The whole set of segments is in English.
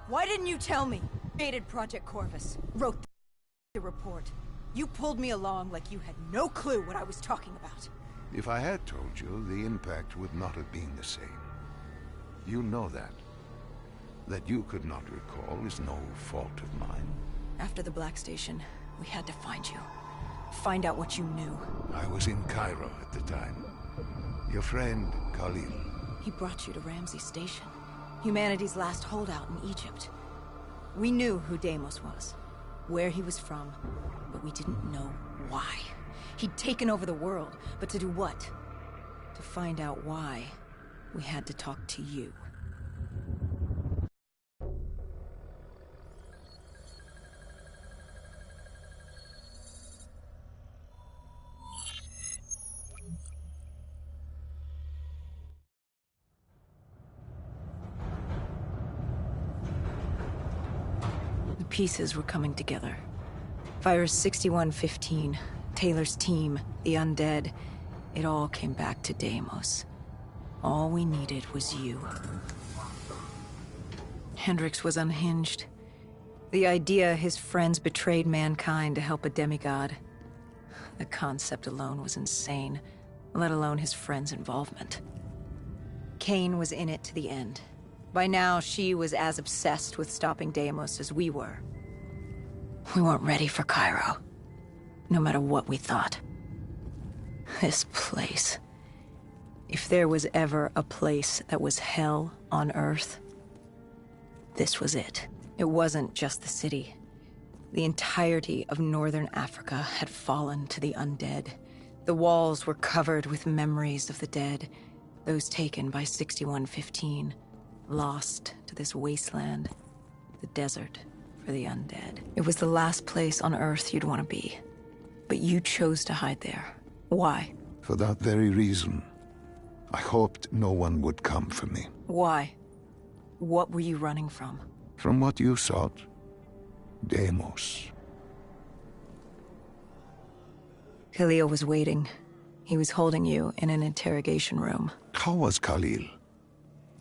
Why didn't you tell me? Created Project Corvus, wrote the report. You pulled me along like you had no clue what I was talking about. If I had told you, the impact would not have been the same. You know that. That you could not recall is no fault of mine. After the Black Station, we had to find you. Find out what you knew. I was in Cairo at the time. Your friend, Khalil. He brought you to Ramsey Station. Humanity's last holdout in Egypt. We knew who Deimos was, where he was from, but we didn't know why. He'd taken over the world, but to do what? To find out why, we had to talk to you. The pieces were coming together. Virus 6115, Taylor's team, the undead, it all came back to Deimos. All we needed was you. Hendricks was unhinged. The idea his friends betrayed mankind to help a demigod. The concept alone was insane, let alone his friends' involvement. Kane was in it to the end. By now, she was as obsessed with stopping Deimos as we were. We weren't ready for Cairo, no matter what we thought. This place. If there was ever a place that was hell on Earth, this was it. It wasn't just the city. The entirety of northern Africa had fallen to the undead. The walls were covered with memories of the dead, those taken by 6115, lost to this wasteland, the desert for the undead. It was the last place on Earth you'd want to be, but you chose to hide there. Why? For that very reason. I hoped no one would come for me. Why? What were you running from? From what you sought. Deimos. Khalil was waiting. He was holding you in an interrogation room. How was Khalil?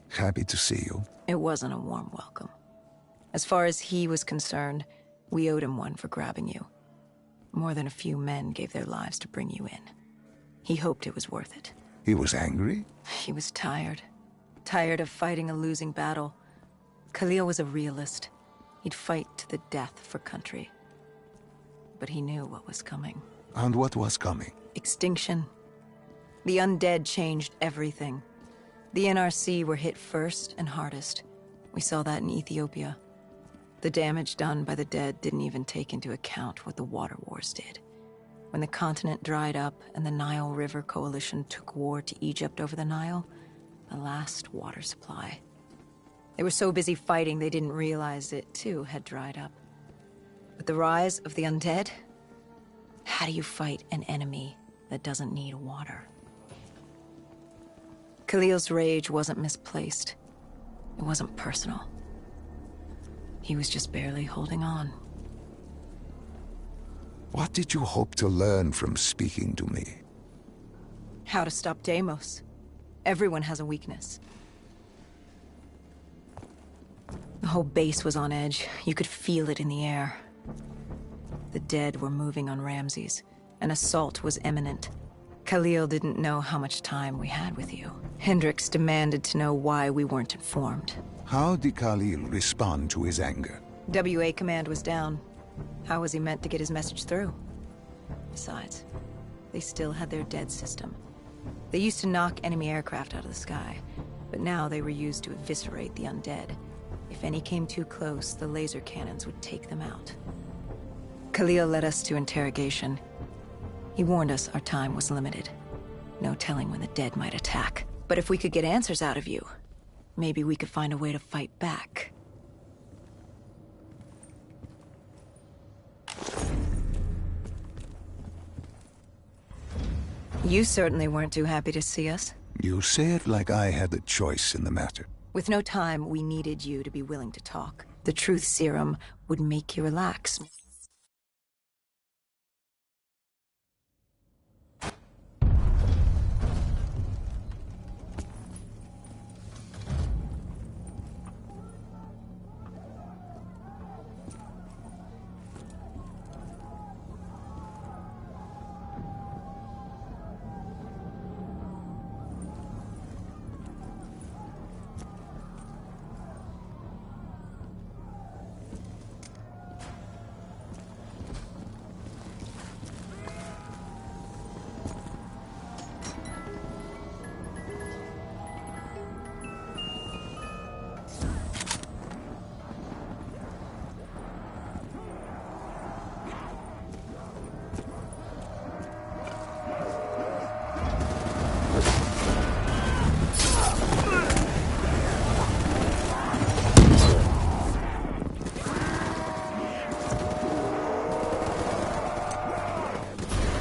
Happy to see you. It wasn't a warm welcome. As far as he was concerned, we owed him one for grabbing you. More than a few men gave their lives to bring you in. He hoped it was worth it. He was angry? He was tired. Tired of fighting a losing battle. Khalil was a realist. He'd fight to the death for country. But he knew what was coming. And what was coming? Extinction. The undead changed everything. The NRC were hit first and hardest. We saw that in Ethiopia. The damage done by the dead didn't even take into account what the water wars did. When the continent dried up and the Nile River Coalition took war to Egypt over the Nile, the last water supply. They were so busy fighting they didn't realize it too had dried up. But the rise of the undead? How do you fight an enemy that doesn't need water? Khalil's rage wasn't misplaced. It wasn't personal. He was just barely holding on. What did you hope to learn from speaking to me? How to stop Deimos. Everyone has a weakness. The whole base was on edge. You could feel it in the air. The dead were moving on Ramses. An assault was imminent. Khalil didn't know how much time we had with you. Hendricks demanded to know why we weren't informed. How did Khalil respond to his anger? WA command was down. How was he meant to get his message through? Besides, they still had their dead system. They used to knock enemy aircraft out of the sky, but now they were used to eviscerate the undead. If any came too close, the laser cannons would take them out. Khalil led us to interrogation. He warned us our time was limited. No telling when the dead might attack. But if we could get answers out of you, maybe we could find a way to fight back. You certainly weren't too happy to see us. You say it like I had a choice in the matter. With no time, we needed you to be willing to talk. The truth serum would make you relax.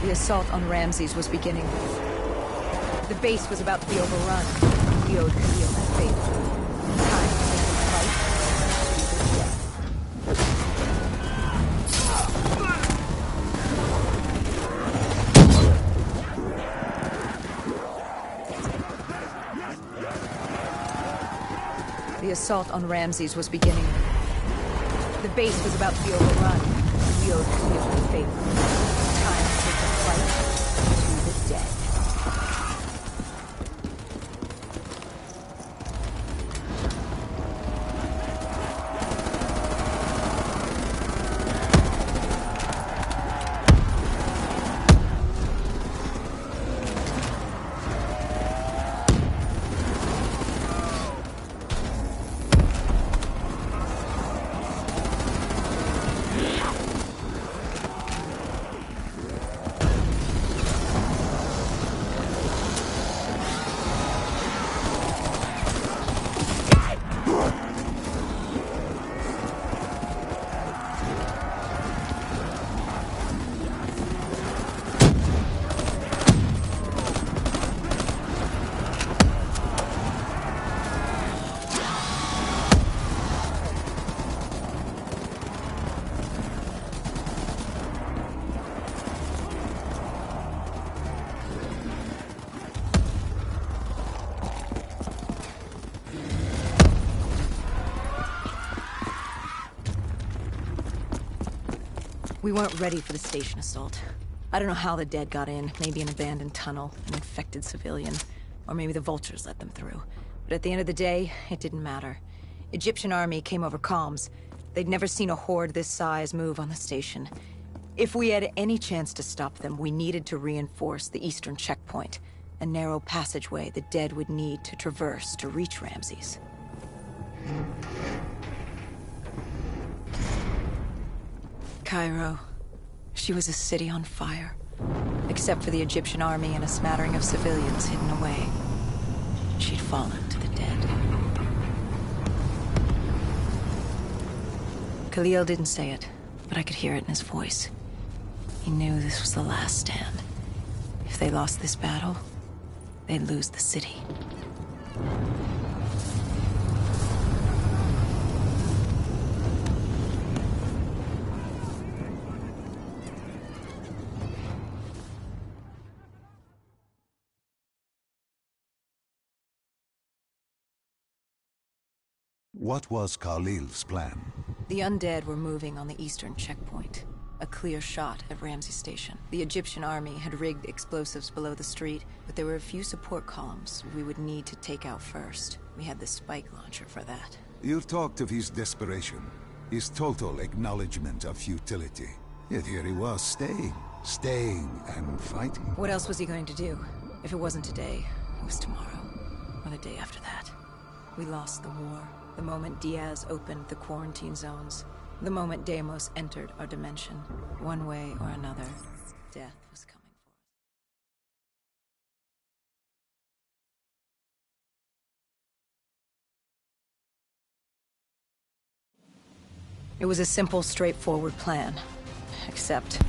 The assault on Ramses was beginning. The base was about to be overrun. We owed Khalil that favor. Time to take the fight to the death. The assault on Ramses was beginning. The base was about to be overrun. We owed Khalil that favor. Time to take the fight to the dead. We weren't ready for the station assault. I don't know how the dead got in, maybe an abandoned tunnel, an infected civilian, or maybe the vultures let them through. But at the end of the day, it didn't matter. Egyptian army came over comms. They'd never seen a horde this size move on the station. If we had any chance to stop them, we needed to reinforce the eastern checkpoint, a narrow passageway the dead would need to traverse to reach Ramses. Cairo. She was a city on fire. Except for the Egyptian army and a smattering of civilians hidden away. She'd fallen to the dead. Khalil didn't say it, but I could hear it in his voice. He knew this was the last stand. If they lost this battle, they'd lose the city. What was Khalil's plan? The undead were moving on the eastern checkpoint. A clear shot at Ramses Station. The Egyptian army had rigged explosives below the street, but there were a few support columns we would need to take out first. We had the spike launcher for that. You talked of his desperation, his total acknowledgement of futility. Yet here he was, staying and fighting. What else was he going to do? If it wasn't today, it was tomorrow, or the day after that. We lost the war. The moment Diaz opened the quarantine zones, the moment Deimos entered our dimension, one way or another, death was coming for us. It was a simple, straightforward plan, except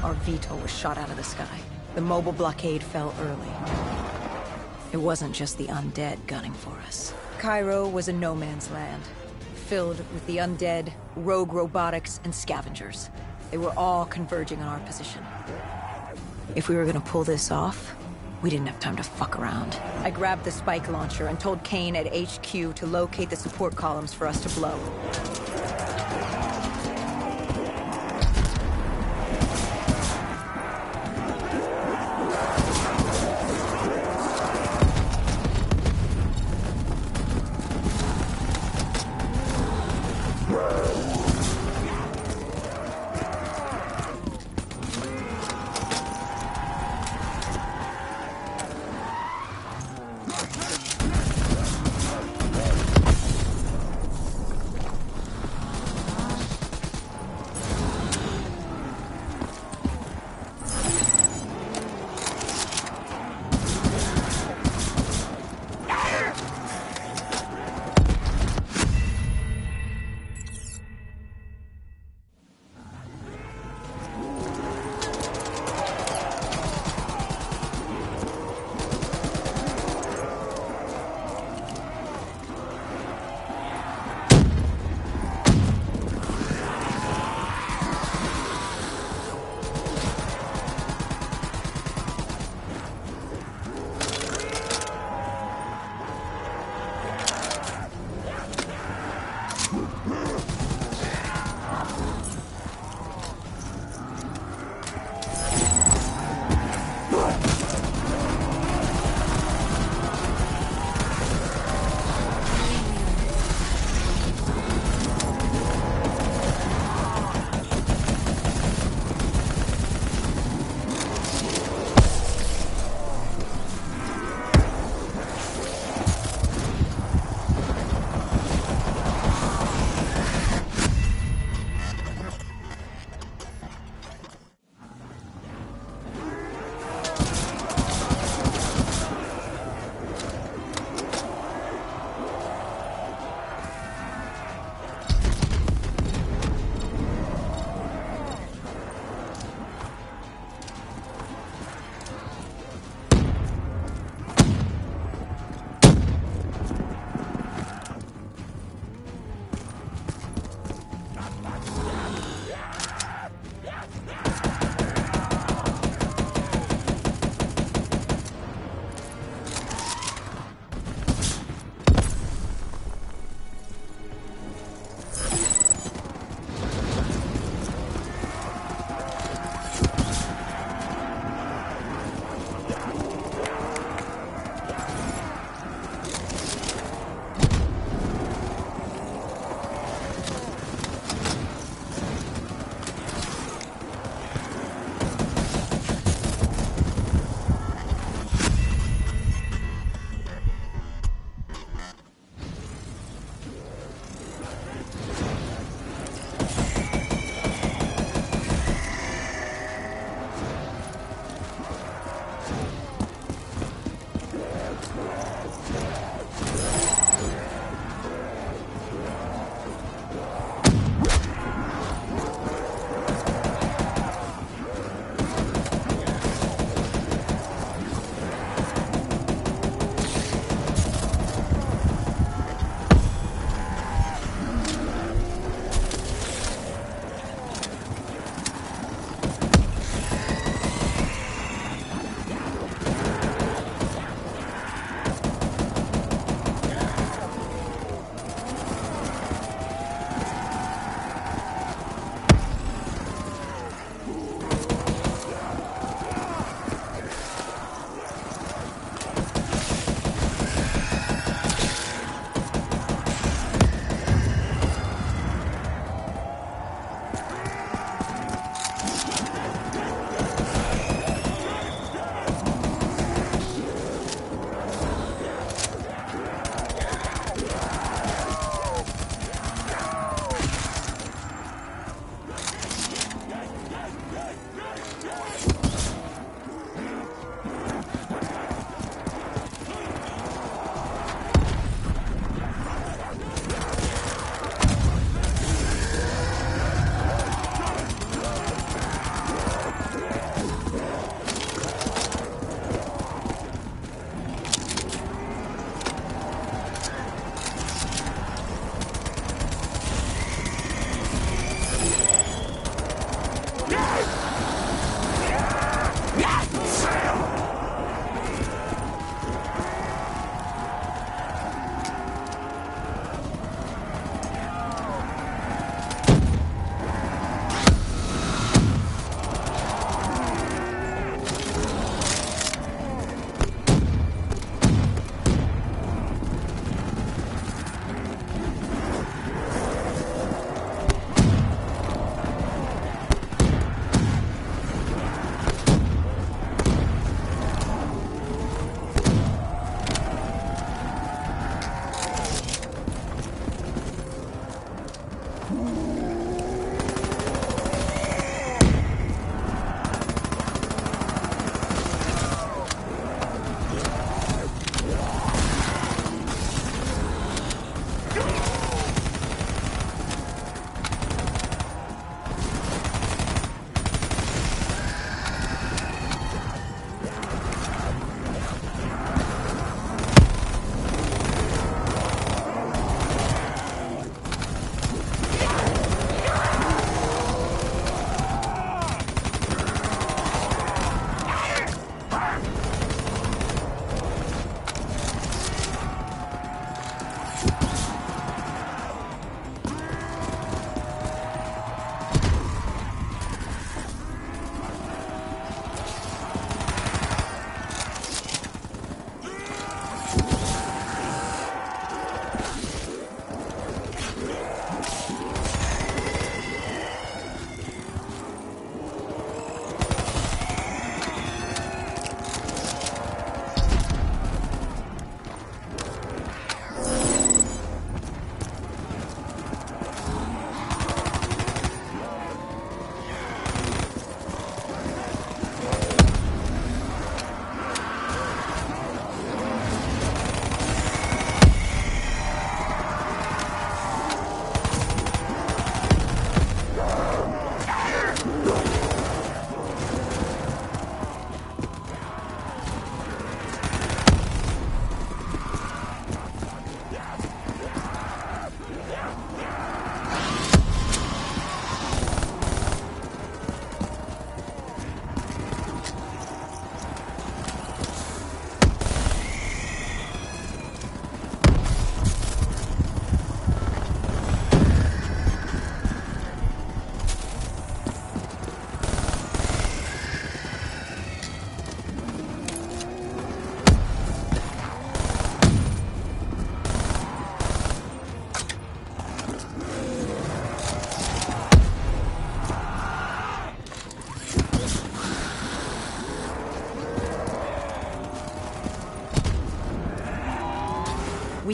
our Veto was shot out of the sky. The mobile blockade fell early. It wasn't just the undead gunning for us. Cairo was a no-man's land, filled with the undead, rogue robotics, and scavengers. They were all converging on our position. If we were gonna pull this off, we didn't have time to fuck around. I grabbed the spike launcher and told Kane at HQ to locate the support columns for us to blow.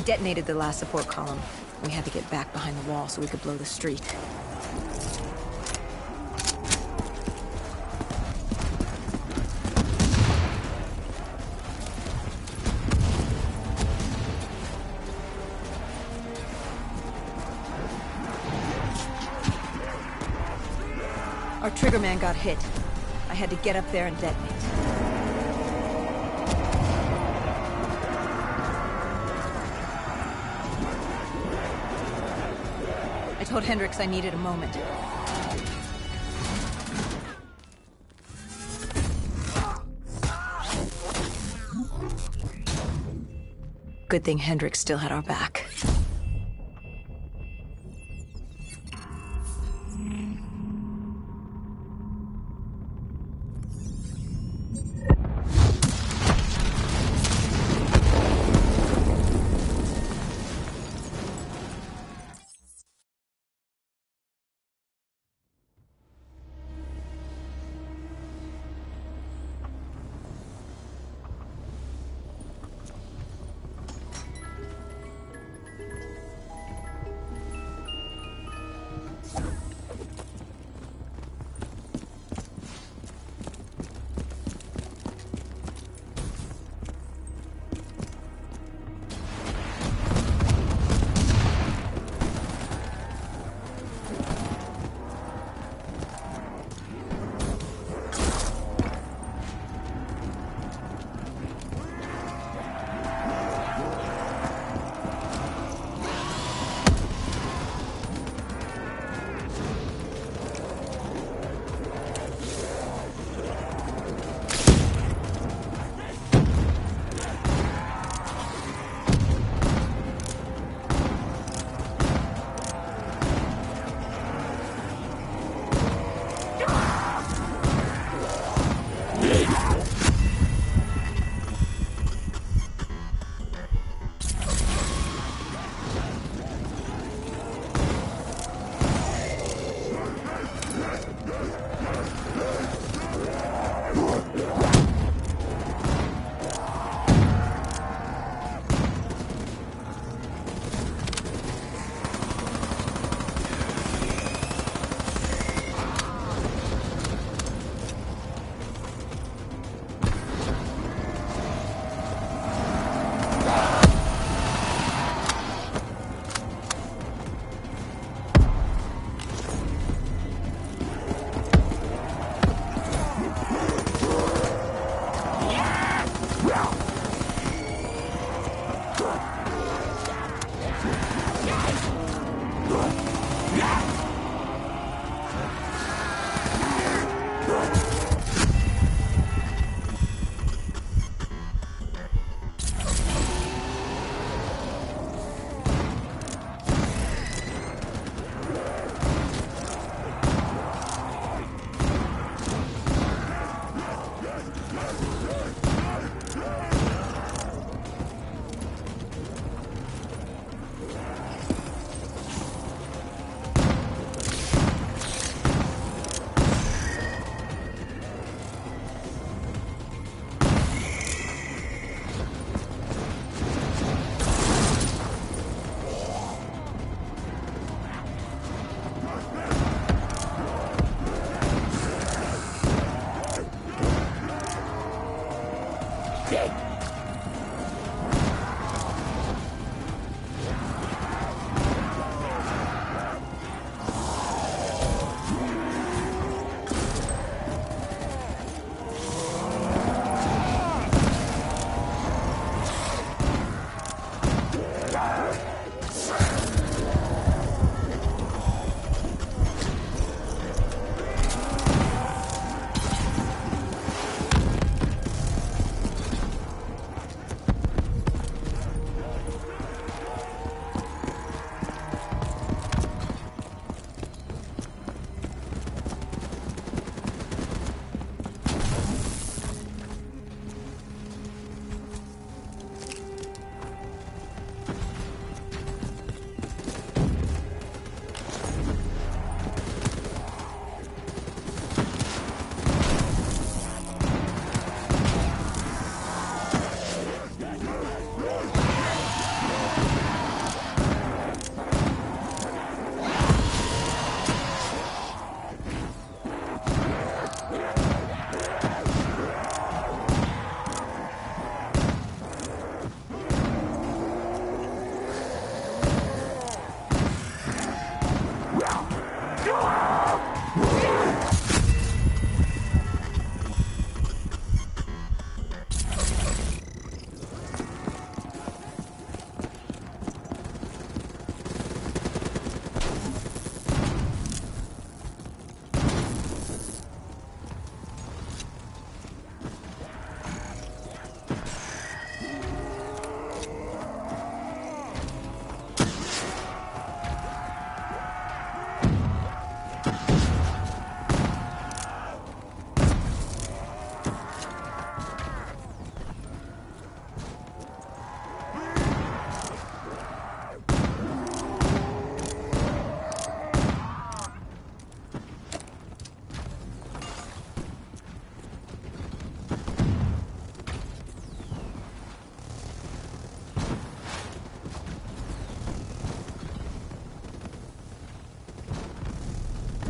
detonated the last support column. We had to get back behind the wall so we could blow the street. Our triggerman got hit. I had to get up there and detonate. I told Hendricks I needed a moment. Good thing Hendricks still had our back.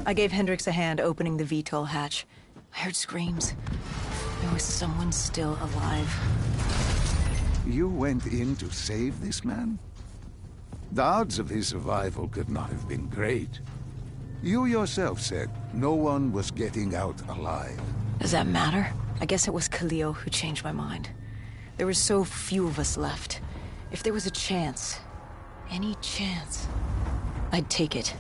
I gave Hendricks a hand opening the VTOL hatch. I heard screams. There was someone still alive. You went in to save this man? The odds of his survival could not have been great. You yourself said no one was getting out alive. Does that matter? I guess it was Khalil who changed my mind. There were so few of us left. If there was a chance, any chance, I'd take it.